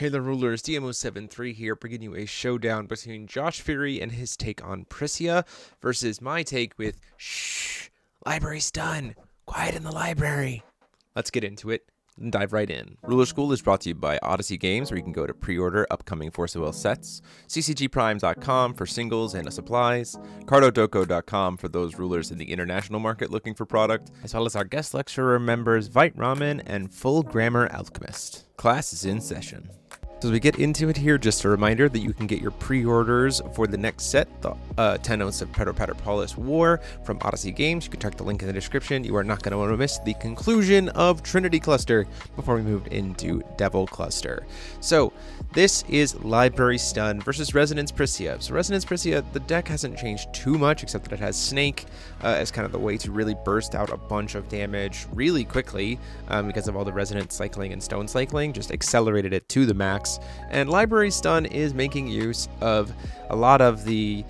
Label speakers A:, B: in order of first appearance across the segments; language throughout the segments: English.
A: Hey the rulers, DMO73 here, bringing you a showdown between Josh Furey and his take on Pricia versus my take with shh, library's done, quiet in the library. Let's get into it and dive right in. Ruler School is brought to you by Odyssey Games, where you can go to pre-order upcoming Force of Will sets, ccgprime.com for singles and supplies, cardodoko.com for those rulers in the international market looking for product, as well as our guest lecturer members Vite Ramen and Full Grammar Alchemist. Class is in session. So as we get into it here, just a reminder that you can get your pre-orders for the next set, the 10 Oaths of Paterpaterpolis War from Odyssey Games. You can check the link in the description. You are not going to want to miss the conclusion of Trinity Cluster before we move into Devil Cluster. So this is Library Stun versus Resonance Pricia. So Resonance Pricia, the deck hasn't changed too much except that it has Snake as kind of the way to really burst out a bunch of damage really quickly because of all the Resonance cycling and Stone cycling, just accelerated it to the max. And Library Stun is making use of a lot of the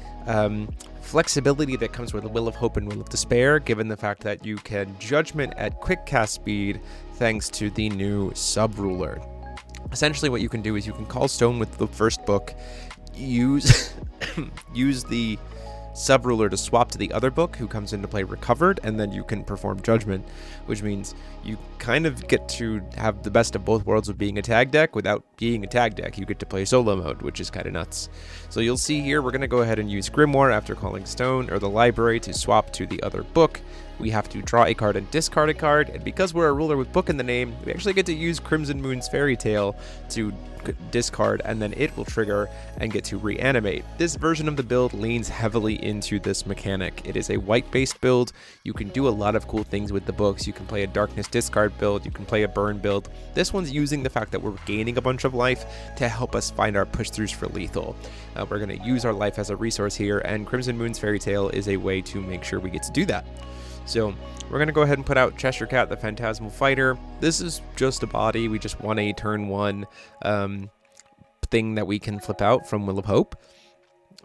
A: flexibility that comes with Will of Hope and Will of Despair, given the fact that you can Judgment at quick cast speed thanks to the new Sub-Ruler. Essentially what you can do is you can call Stone with the first book, use the Sub-Ruler to swap to the other book, who comes into play recovered, and then you can perform Judgment, which means you kind of get to have the best of both worlds of being a tag deck without being a tag deck. You get to play solo mode, which is kind of nuts. So you'll see here, we're going to go ahead and use Grimoire after calling Stone or the library to swap to the other book. We have to draw a card and discard a card, and because we're a ruler with book in the name, we actually get to use Crimson Moon's Fairy Tale to discard, and then it will trigger and get to reanimate. This version of the build leans heavily into this mechanic. It is a white-based build. You can do a lot of cool things with the books. You can play a Darkness discard build. You can play a burn build. This one's using the fact that we're gaining a bunch of life to help us find our push-throughs for lethal. We're going to use our life as a resource here, and Crimson Moon's Fairy Tale is a way to make sure we get to do that. So we're going to go ahead and put out Cheshire Cat, the Phantasmal Fighter. This is just a body. We just want a turn one thing that we can flip out from Will of Hope.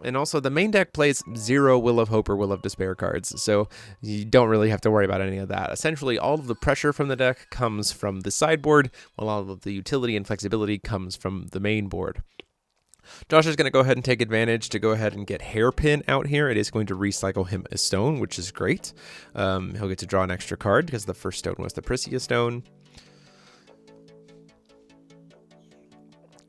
A: And also the main deck plays 0 Will of Hope or Will of Despair cards, so you don't really have to worry about any of that. Essentially, all of the pressure from the deck comes from the sideboard, while all of the utility and flexibility comes from the main board. Josh is going to go ahead and take advantage to go ahead and get Hairpin out here. It is going to recycle him a stone, which is great. He'll get to draw an extra card because the first stone was the Pricia stone.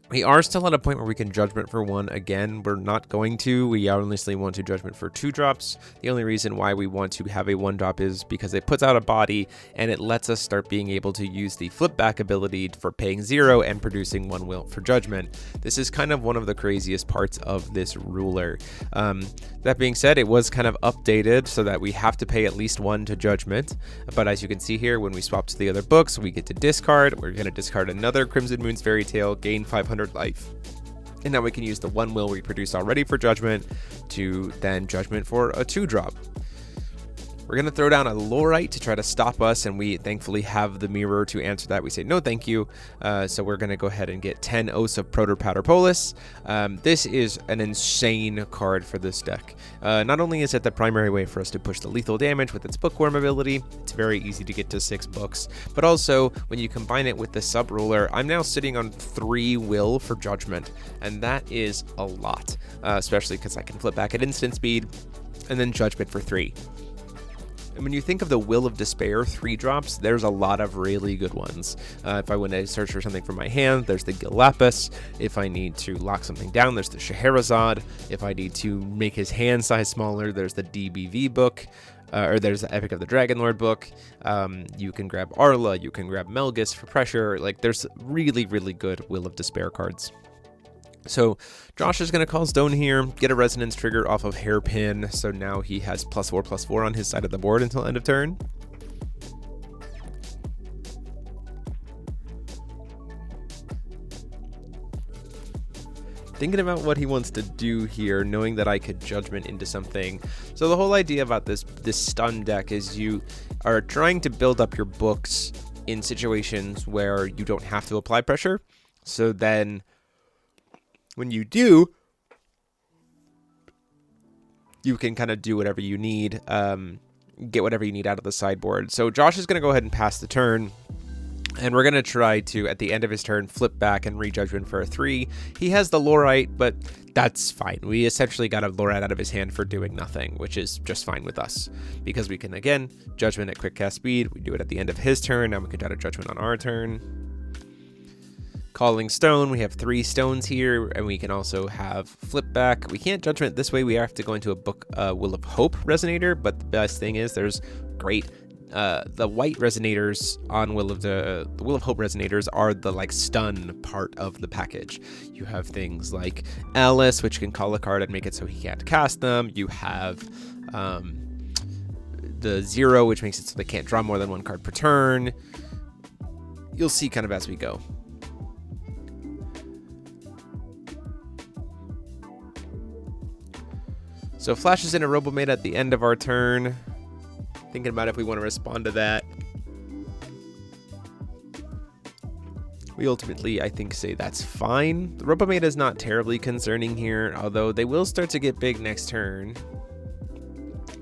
A: We are still at a point where we can Judgment for 1 again. We're not going to. We honestly want to Judgment for 2 drops. The only reason why we want to have a 1 drop is because it puts out a body and it lets us start being able to use the flip back ability for paying 0 and producing 1 will for Judgment. This is kind of one of the craziest parts of this ruler. That being said, it was kind of updated so that we have to pay at least 1 to Judgment. But as you can see here, when we swap to the other books, we get to discard. We're going to discard another Crimson Moon's Fairy Tale, gain 500 life. And now we can use the 1 will we produced already for Judgment to then Judgment for a 2 drop. We're going to throw down a Lorite to try to stop us, and we thankfully have the mirror to answer that. We say no thank you, so we're going to go ahead and get 10 Oaths of Paterpaterpolis. This is an insane card for this deck. Not only is it the primary way for us to push the lethal damage with its bookworm ability, it's very easy to get to 6 books, but also when you combine it with the Sub-Ruler, I'm now sitting on 3 will for Judgment, and that is a lot, especially because I can flip back at instant speed and then Judgment for 3. And when you think of the Will of Despair 3 drops, there's a lot of really good ones. If I want to search for something from my hand, there's the Galapis. If I need to lock something down, there's the Scheherazade. If I need to make his hand size smaller, there's the DBV book. Or there's the Epic of the Dragonlord book. You can grab Arla, you can grab Melgus for pressure. Like, there's really, really good Will of Despair cards. So Josh is going to call Stone here, get a Resonance trigger off of Hairpin, so now he has +4/+4 on his side of the board until end of turn. Thinking about what he wants to do here, knowing that I could Judgment into something. So the whole idea about this stun deck is you are trying to build up your books in situations where you don't have to apply pressure. So then when you do, you can kind of do whatever you need, get whatever you need out of the sideboard. So Josh is going to go ahead and pass the turn. And we're going to try to, at the end of his turn, flip back and re-judgment for a 3. He has the Lorite, but that's fine. We essentially got a Lorite out of his hand for doing nothing, which is just fine with us. Because we can, again, judgment at quick cast speed. We do it at the end of his turn. Now we can try to judgment on our turn. Calling Stone. We have 3 stones here, and we can also have flip back. We can't judgment this way. We have to go into a book Will of Hope resonator, but the best thing is there's great... the white resonators on Will of Hope resonators are the like stun part of the package. You have things like Alice, which can call a card and make it so he can't cast them. You have the 0, which makes it so they can't draw more than 1 card per turn. You'll see kind of as we go. So flashes in a Robomate at the end of our turn. Thinking about if we want to respond to that. We ultimately, I think, say that's fine. The Robomate is not terribly concerning here, although they will start to get big next turn.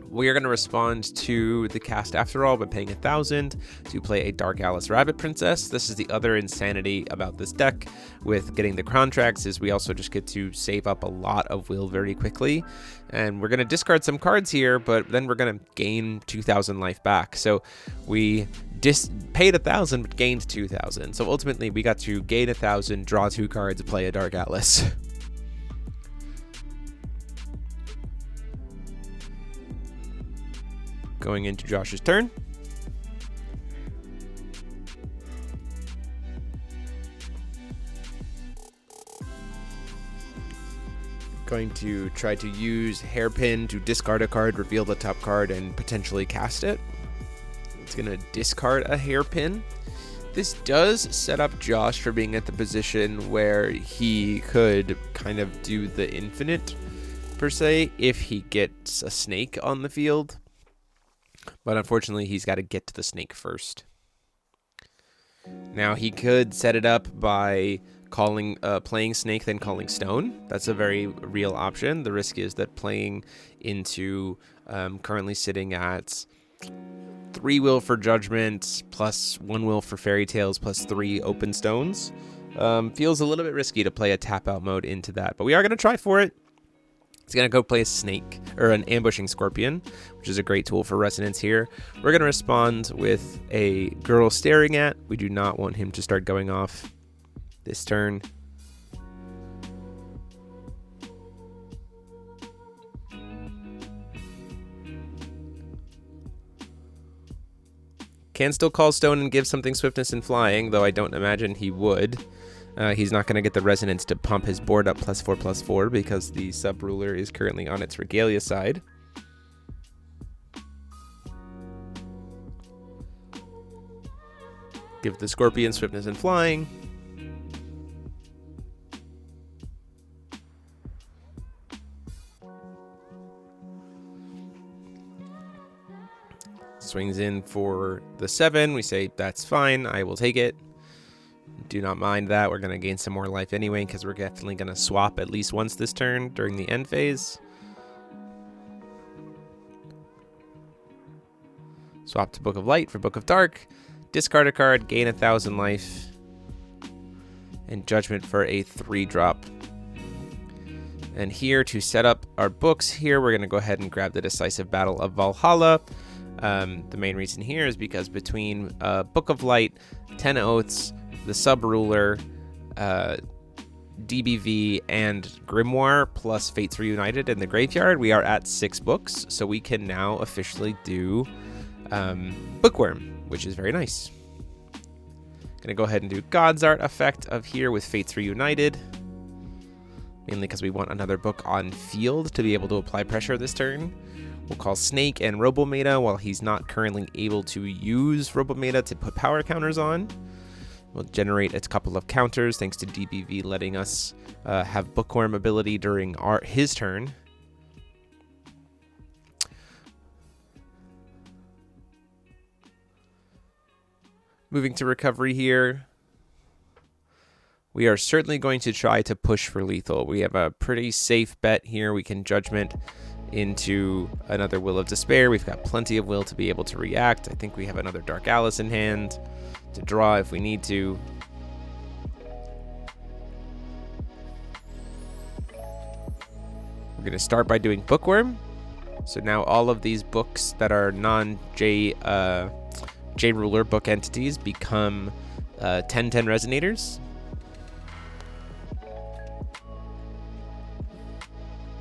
A: We are going to respond to the cast after all by paying 1,000 to play a Dark Alice Rabbit Princess. This is the other insanity about this deck with getting the contracts is we also just get to save up a lot of will very quickly. And we're going to discard some cards here, but then we're going to gain 2,000 life back. So we paid 1,000 but gained 2,000. So ultimately we got to gain 1,000, draw 2 cards, play a Dark Alice. Going into Josh's turn. Going to try to use Hairpin to discard a card, reveal the top card, and potentially cast it. It's going to discard a Hairpin. This does set up Josh for being at the position where he could kind of do the infinite, per se, if he gets a snake on the field. But unfortunately, he's got to get to the snake first. Now, he could set it up by playing snake, then calling stone. That's a very real option. The risk is that playing into currently sitting at 3 will for judgment, plus 1 will for fairy tales, plus 3 open stones. Feels a little bit risky to play a tap out mode into that, but we are going to try for it. He's going to go play a snake, or an ambushing scorpion, which is a great tool for resonance here. We're going to respond with a girl staring at. We do not want him to start going off this turn. Can still call stone and give something swiftness and flying, though I don't imagine he would. He's not going to get the resonance to pump his board up +4/+4 because the sub-ruler is currently on its regalia side. Give the scorpion swiftness and flying. Swings in for the 7. We say, that's fine. I will take it. Do not mind that. We're going to gain some more life anyway because we're definitely going to swap at least once this turn during the end phase. Swap to Book of Light for Book of Dark. Discard a card, gain 1,000 life. And Judgment for a 3-drop. And here to set up our books here, we're going to go ahead and grab the Decisive Battle of Valhalla. The main reason here is because between Book of Light, 10 Oaths, the Sub-Ruler, DBV, and Grimoire, plus Fates Reunited in the graveyard, we are at 6 books, so we can now officially do Bookworm, which is very nice. Gonna go ahead and do God's Art effect of here with Fates Reunited, mainly because we want another book on field to be able to apply pressure this turn. We'll call Snake and Robometa while he's not currently able to use Robometa to put power counters on. We'll generate a couple of counters thanks to DBV letting us have Bookworm ability during his turn. Moving to recovery here. We are certainly going to try to push for lethal. We have a pretty safe bet here. We can Judgment into another Will of Despair. We've got plenty of will to be able to react. I think we have another Dark Alice in hand. to draw if we need to. We're going to start by doing Bookworm. So now all of these books that are non-J ruler book entities become 10-10 resonators.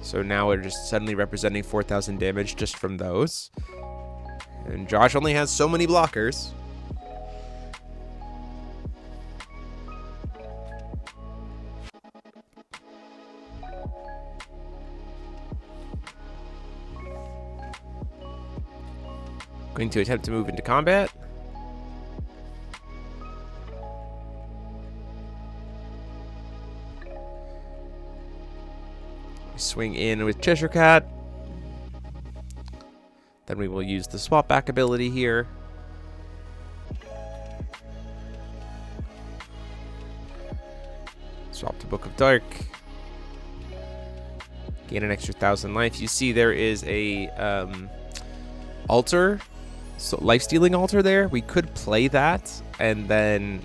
A: So now we're just suddenly representing 4,000 damage just from those. And Josh only has so many blockers. Going to attempt to move into combat. Swing in with Cheshire Cat. Then we will use the swap back ability here. Swap to Book of Dark. Gain an extra 1,000 life. You see there is a altar, so life-stealing altar there. We could play that and then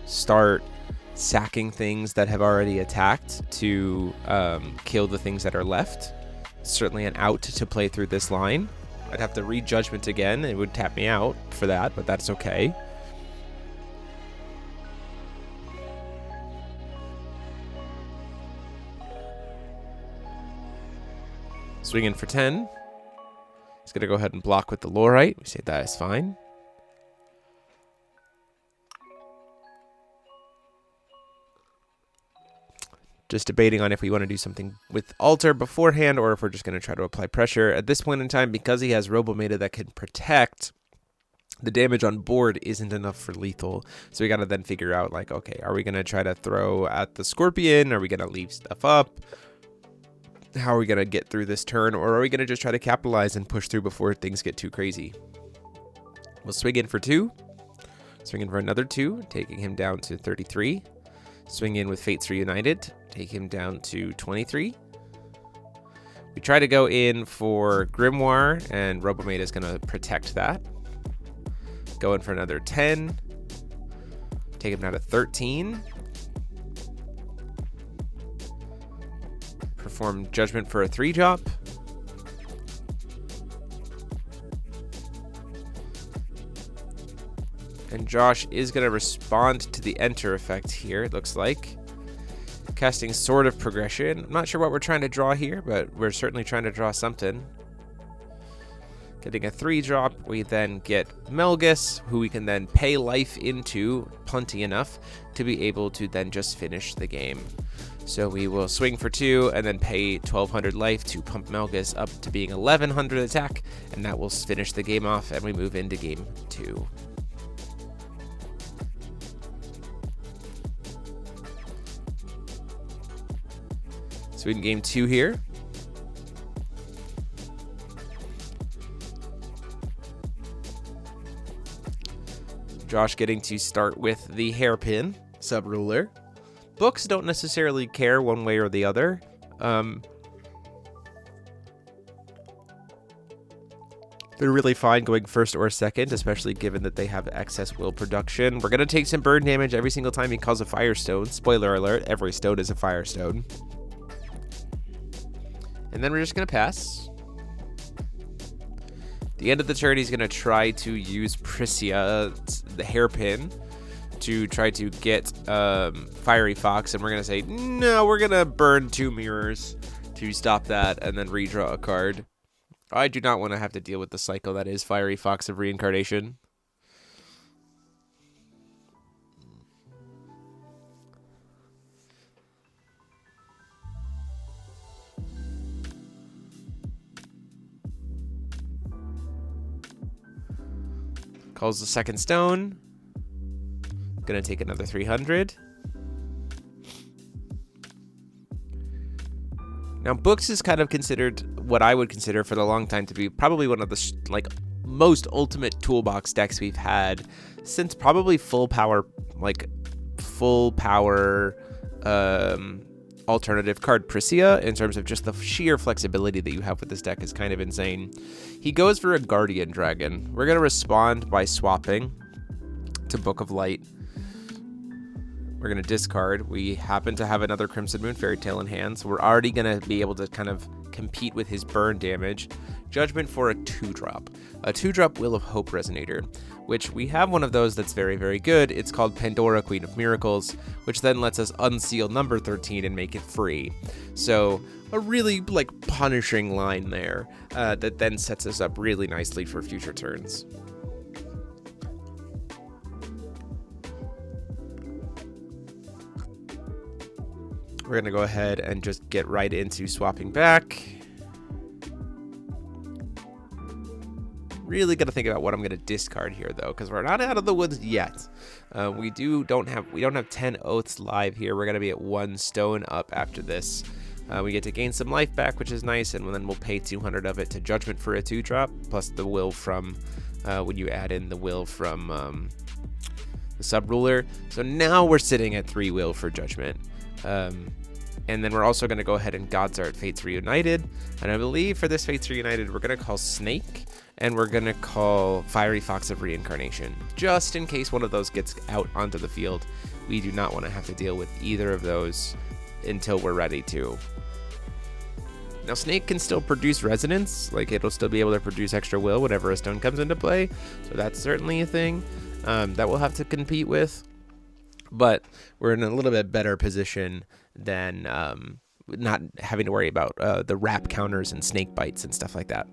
A: start sacking things that have already attacked to kill the things that are left. Certainly an out to play through this line. I'd have to read Judgment again. It would tap me out for that, but that's okay. Swing in for 10. He's going to go ahead and block with the Lorite. We say that is fine. Just debating on if we want to do something with Altar beforehand or if we're just going to try to apply pressure. At this point in time, because he has Robometa that can protect, the damage on board isn't enough for lethal. So we got to then figure out, like, okay, are we going to try to throw at the Scorpion? Are we going to leave stuff up? How are we going to get through this turn? Or are we going to just try to capitalize and push through before things get too crazy? We'll swing in for 2. Swing in for another 2, taking him down to 33. Swing in with Fates Reunited, take him down to 23. We try to go in for Grimoire, and Robometa is going to protect that. Go in for another 10. Take him down to 13. Perform Judgment for a 3-drop. And Josh is going to respond to the enter effect here, it looks like. Casting Sword of Progression. I'm not sure what we're trying to draw here, but we're certainly trying to draw something. Getting a 3-drop, we then get Melgus, who we can then pay life into, plenty enough, to be able to then just finish the game. So we will swing for 2 and then pay 1,200 life to pump Melgus up to being 1,100 attack, and that will finish the game off, and we move into game 2. So in game 2 here. Josh getting to start with the Hairpin sub-ruler. Books don't necessarily care one way or the other. They're really fine going first or second, especially given that they have excess will production. We're going to take some burn damage every single time he calls a Firestone. Spoiler alert, every stone is a Firestone. And then we're just going to pass. At the end of the turn, he's going to try to use Pricia, the Hairpin, to try to get Fiery Fox. And we're going to say, no, we're going to burn 2 mirrors to stop that and then redraw a card. I do not want to have to deal with the cycle that is Fiery Fox of Reincarnation. Calls the second stone. Gonna take another 300. Now, Books is kind of considered what I would consider for the long time to be probably one of the most ultimate toolbox decks we've had since probably full power alternative card Pricia. In terms of just the sheer flexibility that you have with this deck is kind of insane. He goes for a Guardian Dragon. We're going to respond by swapping to Book of Light. We're going to discard. We happen to have another Crimson Moon Fairy Tale in hand, so we're already going to be able to kind of compete with his burn damage. Judgment for a 2-drop. A 2-drop Will of Hope Resonator, which we have one of those that's very, very good. It's called Pandora, Queen of Miracles, which then lets us unseal number 13 and make it free. So a really like punishing line there that then sets us up really nicely for future turns. We're going to go ahead and just get right into swapping back. Really got to think about what I'm going to discard here, though, because we're not out of the woods yet. We don't have 10 oaths live here. We're going to be at 1 stone up after this. We get to gain some life back, which is nice, and then we'll pay 200 of it to Judgment for a 2-drop, plus the will from when you add in the will from the Sub-Ruler. So now we're sitting at 3 will for Judgment. And then we're also going to go ahead and God's Art Fates Reunited. And I believe for this Fates Reunited, we're going to call Snake, and we're going to call Fiery Fox of Reincarnation. Just in case one of those gets out onto the field, we do not want to have to deal with either of those until we're ready to. Now, Snake can still produce Resonance. Like, it'll still be able to produce extra will whenever a stone comes into play. So that's certainly a thing that we'll have to compete with. But we're in a little bit better position than not having to worry about the wrap counters and snake bites and stuff like that.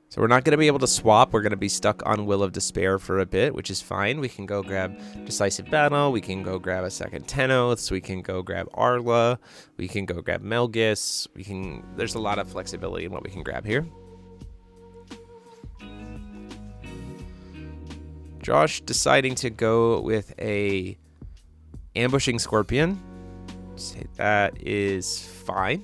A: So we're not going to be able to swap. We're going to be stuck on Will of Despair for a bit, which is fine. We can go grab Decisive Battle. We can go grab a second 10 Oaths. We can go grab Arla. We can go grab Melgis. There's a lot of flexibility in what we can grab here. Josh deciding to go with a Ambushing Scorpion. Say that is fine.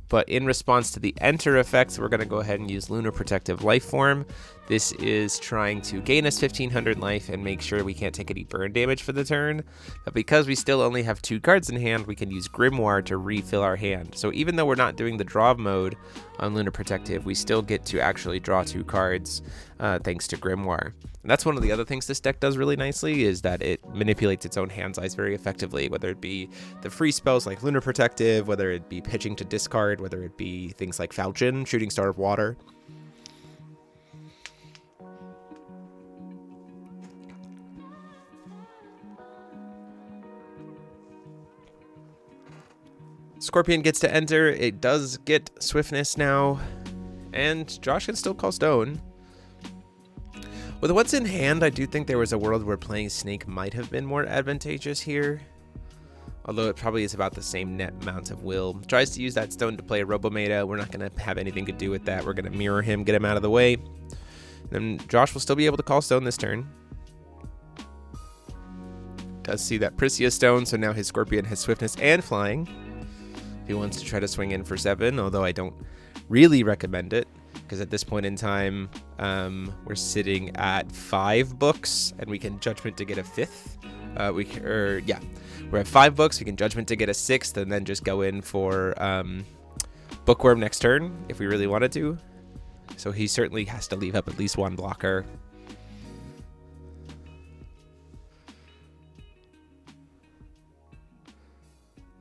A: But in response to the enter effects, we're going to go ahead and use Lunar Protective Lifeform. This is trying to gain us 1500 life and make sure we can't take any burn damage for the turn. But because we still only have 2 cards in hand, we can use Grimoire to refill our hand. So even though we're not doing the draw mode on Lunar Protective, we still get to actually draw 2 cards thanks to Grimoire. And that's one of the other things this deck does really nicely, is that it manipulates its own hand size very effectively, whether it be the free spells like Lunar Protective, whether it be pitching to discard, whether it be things like Falchion, Shooting Star of Water. Scorpion gets to enter. It does get Swiftness now, and Josh can still call Stone. With what's in hand, I do think there was a world where playing Snake might have been more advantageous here. Although it probably is about the same net amount of will. Tries to use that stone to play a Robometa. We're not going to have anything to do with that. We're going to mirror him, get him out of the way. Then Josh will still be able to call Stone this turn. Does see that Pricia Stone, so now his Scorpion has Swiftness and Flying. If he wants to try to swing in for 7, although I don't really recommend it, because at this point in time, we're sitting at 5 books, and we can Judgment to get a 5th. We're at 5 books. We can Judgment to get a 6th, and then just go in for Bookworm next turn if we really wanted to. So he certainly has to leave up at least 1 blocker.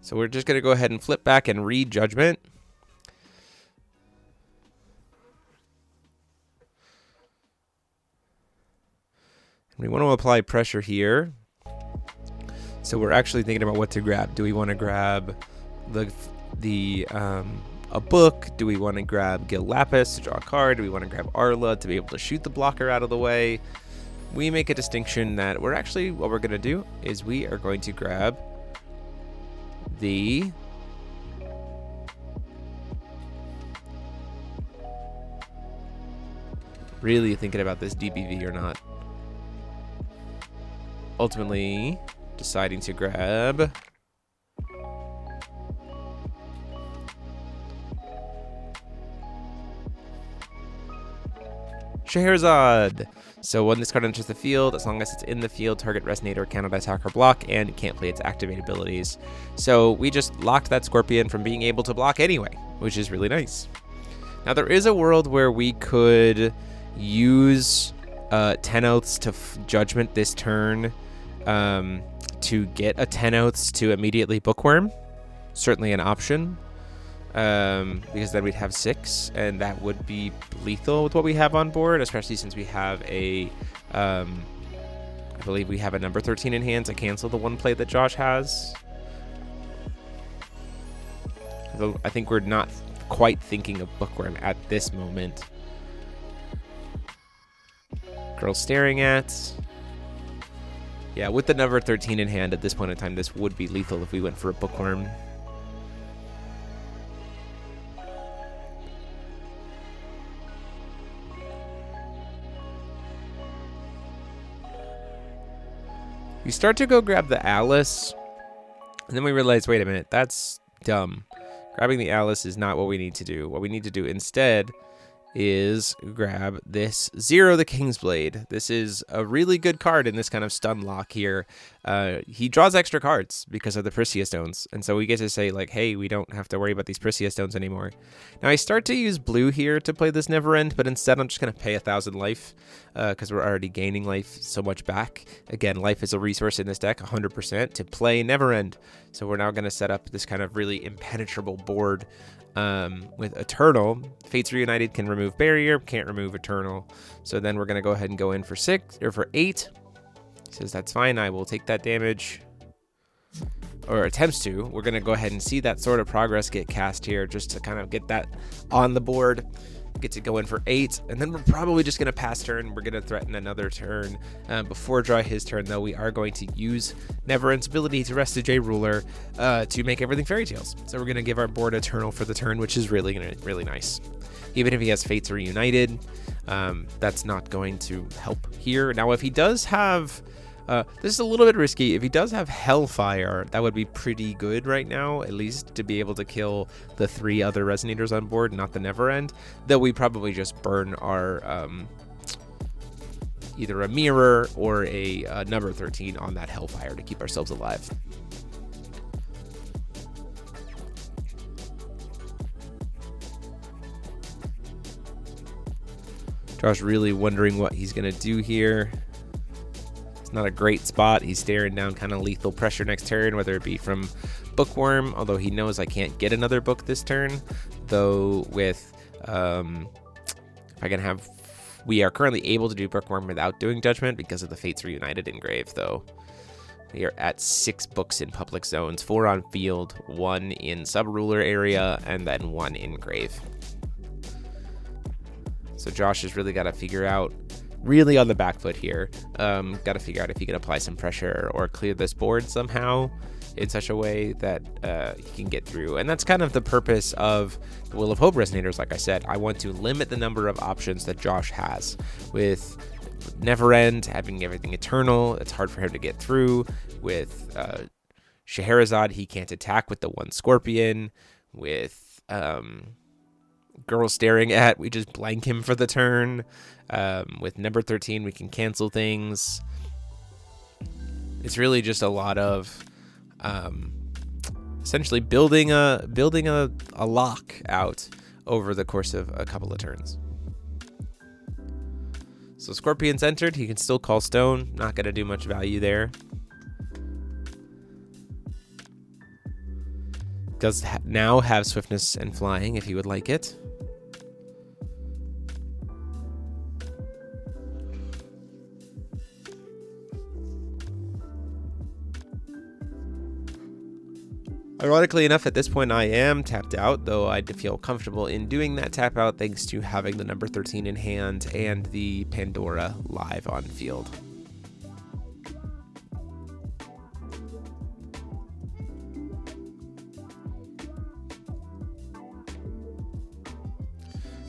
A: So we're just going to go ahead and flip back and read Judgment. We want to apply pressure here. So we're actually thinking about what to grab. Do we want to grab a book? Do we want to grab Gil Lapis to draw a card? Do we want to grab Arla to be able to shoot the blocker out of the way? We make a distinction that what we're going to do is we are going to grab the really thinking about this DBV or not. Ultimately deciding to grab Scheherazade. So when this card enters the field, as long as it's in the field, target resonator cannot attack or block, and it can't play its activate abilities. So we just locked that Scorpion from being able to block anyway, which is really nice. Now there is a world where we could use 10-oaths to judgment this turn to get a 10-oaths to immediately bookworm. Certainly an option. Because then we'd have 6, and that would be lethal with what we have on board, especially since we have a, I believe we have a number 13 in hand to cancel the one play that Josh has. Though I think we're not quite thinking of bookworm at this moment. Girl staring at. Yeah, with the number 13 in hand at this point in time, this would be lethal if we went for a bookworm. We start to go grab the Alice, and then we realize, wait a minute, that's dumb. Grabbing the Alice is not what we need to do. What we need to do instead is grab this Zero the Kingsblade. This is a really good card in this kind of stun lock here. He draws extra cards because of the Pricia stones, and so we get to say like, hey, we don't have to worry about these Pricia stones anymore. Now I start to use blue here to play this Never End, but instead I'm just going to pay 1,000 life because we're already gaining life so much back. Again, life is a resource in this deck, 100%, to play Never End. So we're now going to set up this kind of really impenetrable board with Eternal. Fates Reunited can remove Barrier, can't remove Eternal. So then we're going to go ahead and go in for 8. Says that's fine, I will take that damage. Or attempts to. We're going to go ahead and see that Sword of Progress get cast here just to kind of get that on the board. Get to go in for 8, and then we're probably just going to pass turn. We're going to threaten another turn. Before draw his turn, though, we are going to use Neverend's ability to rest the J Ruler to make everything Fairy Tales. So we're going to give our board Eternal for the turn, which is really nice. Even if he has Fates Reunited, that's not going to help here. Now, if he does have... this is a little bit risky. If he does have Hellfire, that would be pretty good right now, at least to be able to kill the 3 other Resonators on board, not the Never End. Though we probably just burn our either a Mirror or a number 13 on that Hellfire to keep ourselves alive. Josh really wondering what he's going to do here. Not a great spot. He's staring down kind of lethal pressure next turn, whether it be from Bookworm, although he knows I can't get another book this turn. Though with if I can have, we are currently able to do Bookworm without doing Judgment because of the Fates Reunited engrave. Though we are at 6 books in public zones, 4 on field, 1 in sub-ruler area, and then 1 in grave. So Josh has really got to figure out, really on the back foot here. Got to figure out if he can apply some pressure or clear this board somehow in such a way that he can get through. And that's kind of the purpose of the Will of Hope Resonators. Like I said, I want to limit the number of options that Josh has. With Never End having everything Eternal, it's hard for him to get through. With Scheherazade, he can't attack with the 1 Scorpion. With Girl Staring At, we just blank him for the turn. With number 13, we can cancel things. It's really just a lot of essentially building a lock out over the course of a couple of turns. So Scorpion's entered. He can still call Stone. Not going to do much value there. Does now have Swiftness and Flying if he would like it. Ironically enough, at this point I am tapped out, though I feel comfortable in doing that tap out thanks to having the number 13 in hand and the Pandora live on field.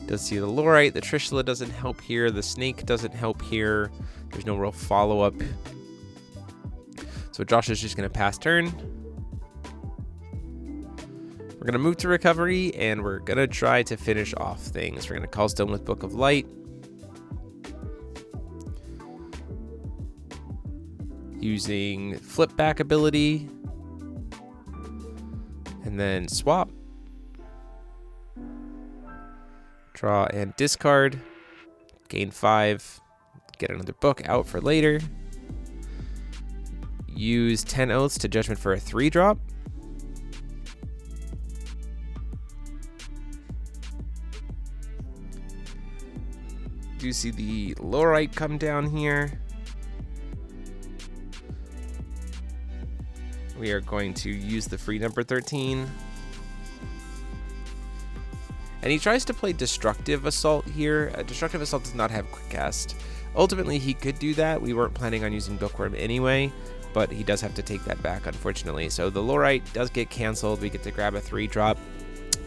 A: Does see the Lorite, the Trishula doesn't help here, the Snake doesn't help here. There's no real follow-up. So Josh is just going to pass turn. We're going to move to recovery, and we're going to try to finish off things. We're going to call Stone with Book of Light. using flip back ability, and then swap, draw and discard, gain 5, get another book out for later, use 10 Oaths to Judgment for a 3-drop, do see the Loark come down here. We are going to use the free number 13. And he tries to play Destructive Assault here. Destructive Assault does not have Quick Cast. Ultimately, he could do that. We weren't planning on using Bookworm anyway, but he does have to take that back, unfortunately. So the Loark does get canceled. We get to grab a 3-drop,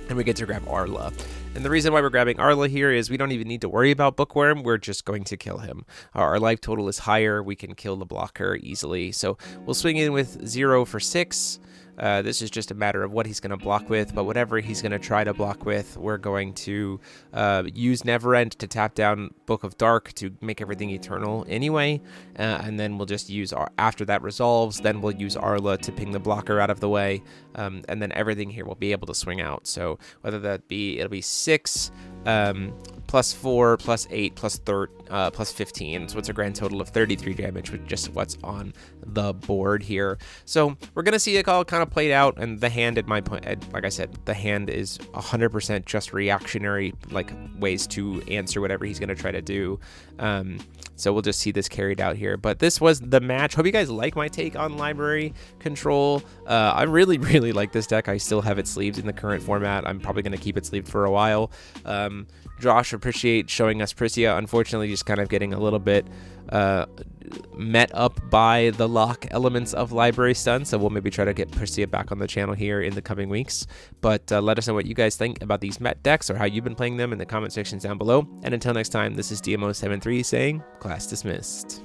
A: and we get to grab Arla. And the reason why we're grabbing Arla here is we don't even need to worry about Bookworm. We're just going to kill him. Our life total is higher. We can kill the blocker easily. So we'll swing in with 0 for 6. This is just a matter of what he's going to block with, but whatever he's going to try to block with, we're going to use Neverend to tap down Book of Dark to make everything eternal anyway, and then we'll just use, after that resolves, then we'll use Arla to ping the blocker out of the way, and then everything here will be able to swing out. So whether that be, it'll be 6, plus 4, plus 8, plus 15. So it's a grand total of 33 damage with just what's on the board here. So we're going to see it all kind of played out, and the hand, at my point, like I said, the hand is 100% just reactionary, like ways to answer whatever he's going to try to do. So we'll just see this carried out here. But this was the match. Hope you guys like my take on library control. I really, really like this deck. I still have it sleeved in the current format. I'm probably going to keep it sleeved for a while. Josh, appreciate showing us Pricia. Unfortunately, just kind of getting a little bit met up by the lock elements of Library Stun, so we'll maybe try to get Pricia back on the channel here in the coming weeks. But let us know what you guys think about these Met decks or how you've been playing them in the comment sections down below. And until next time, this is DMO73 saying, class dismissed.